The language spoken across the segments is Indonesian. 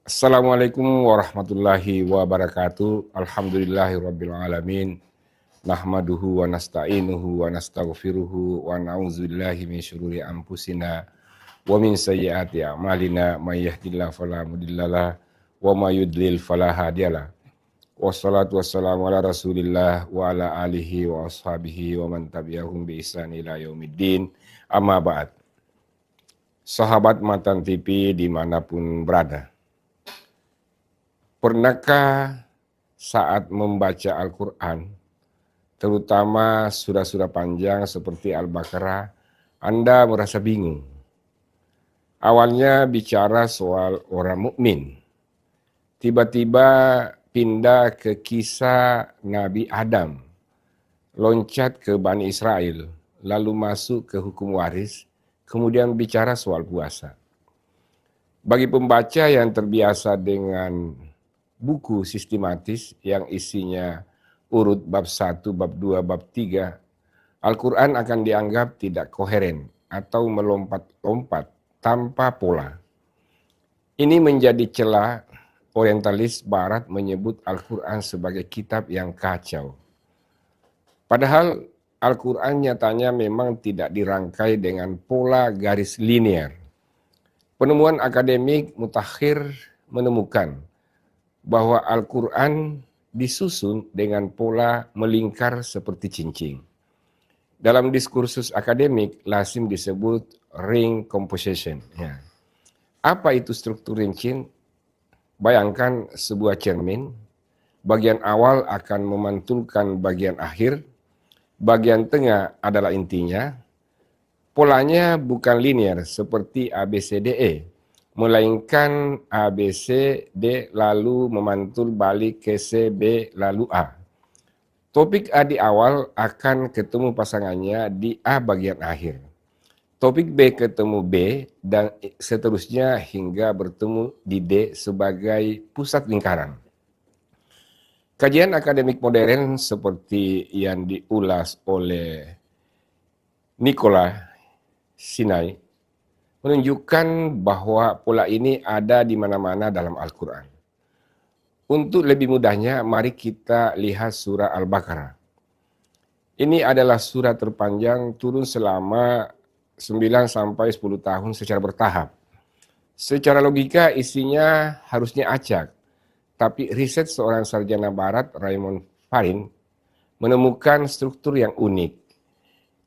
Assalamualaikum warahmatullahi wabarakatuh. Alhamdulillahirabbil alamin. Nahmaduhu wa nasta'inuhu wa nastaghfiruhu wa na'udzubillahi min syururi anfusina wa min sayyiati a'malina may yahdihillahu fala mudhillalah wa may yudlil fala hadiyalah. Wassalatu wassalamu ala Rasulillah wa ala alihi wa ashabihi wa man tabi'ahum bi ihsan ila yaumiddin. Amma ba'd. Sahabat Matan TV dimanapun berada. Pernahkah saat membaca Al-Quran, terutama surah-surah panjang seperti Al-Baqarah, Anda merasa bingung? Awalnya bicara soal orang mukmin, tiba-tiba pindah ke kisah Nabi Adam, loncat ke Bani Israel, lalu masuk ke hukum waris, kemudian bicara soal puasa. Bagi pembaca yang terbiasa dengan buku sistematis yang isinya urut bab 1, bab 2, bab 3, Al-Quran akan dianggap tidak koheren atau melompat-lompat tanpa pola. Ini menjadi celah orientalis barat menyebut Al-Quran sebagai kitab yang kacau. Padahal Al-Quran nyatanya memang tidak dirangkai dengan pola garis linear. Penemuan akademik mutakhir menemukan bahwa Al-Quran disusun dengan pola melingkar seperti cincin. Dalam diskursus akademik, lazim disebut ring composition. Ya. Apa itu struktur cincin? Bayangkan sebuah cermin, bagian awal akan memantulkan bagian akhir, bagian tengah adalah intinya. Polanya bukan linear seperti ABCDE, melainkan A, B, C, D lalu memantul balik ke C, B lalu A. Topik A di awal akan ketemu pasangannya di A bagian akhir. Topik B ketemu B dan seterusnya hingga bertemu di D sebagai pusat lingkaran. Kajian akademik modern seperti yang diulas oleh Nicola Sinai menunjukkan bahwa pola ini ada di mana-mana dalam Al-Quran. Untuk lebih mudahnya, mari kita lihat surah Al-Baqarah. Ini adalah surah terpanjang turun selama 9 sampai 10 tahun secara bertahap. Secara logika isinya harusnya acak, tapi riset seorang sarjana barat, Raymond Farin, menemukan struktur yang unik.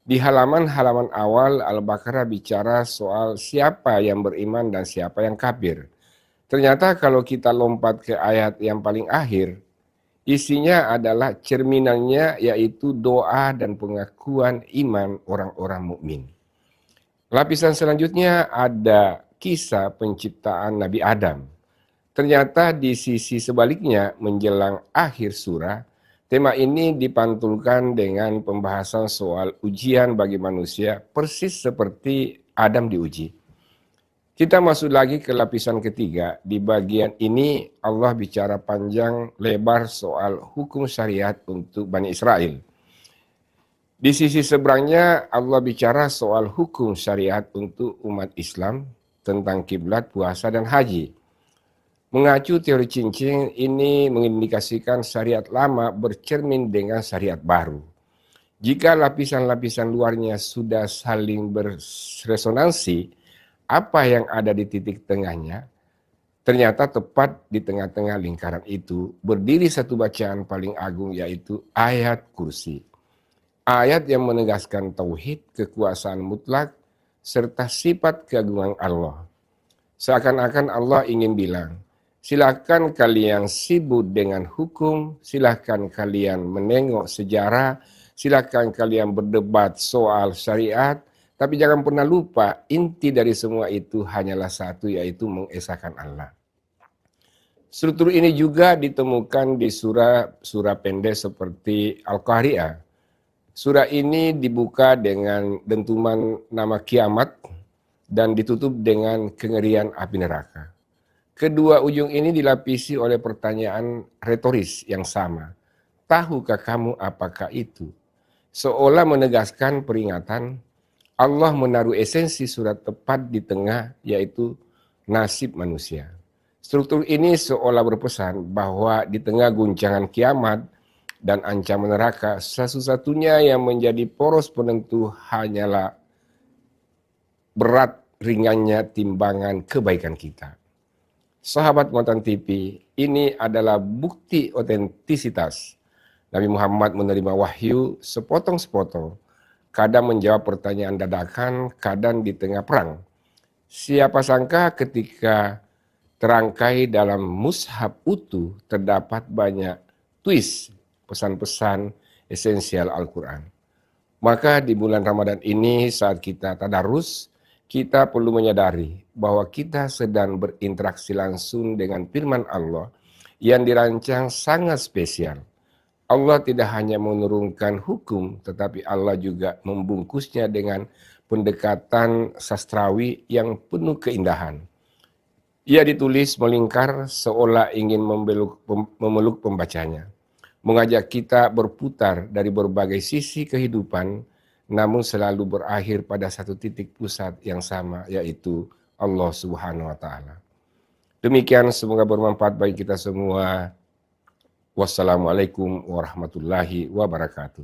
Di halaman-halaman awal Al-Baqarah bicara soal siapa yang beriman dan siapa yang kafir. Ternyata kalau kita lompat ke ayat yang paling akhir, isinya adalah cerminannya yaitu doa dan pengakuan iman orang-orang mukmin. Lapisan selanjutnya ada kisah penciptaan Nabi Adam. Ternyata di sisi sebaliknya menjelang akhir surah, tema ini dipantulkan dengan pembahasan soal ujian bagi manusia persis seperti Adam diuji. Kita masuk lagi ke lapisan ketiga. Di bagian ini Allah bicara panjang lebar soal hukum syariat untuk Bani Israel. Di sisi seberangnya Allah bicara soal hukum syariat untuk umat Islam tentang kiblat, puasa, dan haji. Mengacu teori cincin ini mengindikasikan syariat lama bercermin dengan syariat baru. Jika lapisan-lapisan luarnya sudah saling berresonansi, apa yang ada di titik tengahnya, ternyata tepat di tengah-tengah lingkaran itu berdiri satu bacaan paling agung yaitu ayat kursi. Ayat yang menegaskan tauhid, kekuasaan mutlak, serta sifat keagungan Allah. Seakan-akan Allah ingin bilang, silakan kalian sibuk dengan hukum, silakan kalian menengok sejarah, silakan kalian berdebat soal syariat, tapi jangan pernah lupa inti dari semua itu hanyalah satu, yaitu mengesahkan Allah. Struktur ini juga ditemukan di surah pendek seperti Al-Qari'ah. Surah ini dibuka dengan dentuman nama kiamat dan ditutup dengan kengerian api neraka. Kedua ujung ini dilapisi oleh pertanyaan retoris yang sama. Tahukah kamu apakah itu? Seolah menegaskan peringatan, Allah menaruh esensi surat tepat di tengah, yaitu nasib manusia. Struktur ini seolah berpesan bahwa di tengah guncangan kiamat dan ancaman neraka, satu-satunya yang menjadi poros penentu hanyalah berat ringannya timbangan kebaikan kita. Sahabat Muatan TV, ini adalah bukti otentisitas. Nabi Muhammad menerima wahyu sepotong-sepotong, kadang menjawab pertanyaan dadakan, kadang di tengah perang. Siapa sangka ketika terangkai dalam mushaf utuh terdapat banyak twist pesan-pesan esensial Al-Quran. Maka di bulan Ramadan ini saat kita tadarus, kita perlu menyadari bahwa kita sedang berinteraksi langsung dengan firman Allah yang dirancang sangat spesial. Allah tidak hanya menurunkan hukum, tetapi Allah juga membungkusnya dengan pendekatan sastrawi yang penuh keindahan. Ia ditulis melingkar seolah ingin memeluk pembacanya, mengajak kita berputar dari berbagai sisi kehidupan, namun selalu berakhir pada satu titik pusat yang sama, yaitu Allah Subhanahu wa Ta'ala. Demikian, semoga bermanfaat bagi kita semua. Wassalamualaikum warahmatullahi wabarakatuh.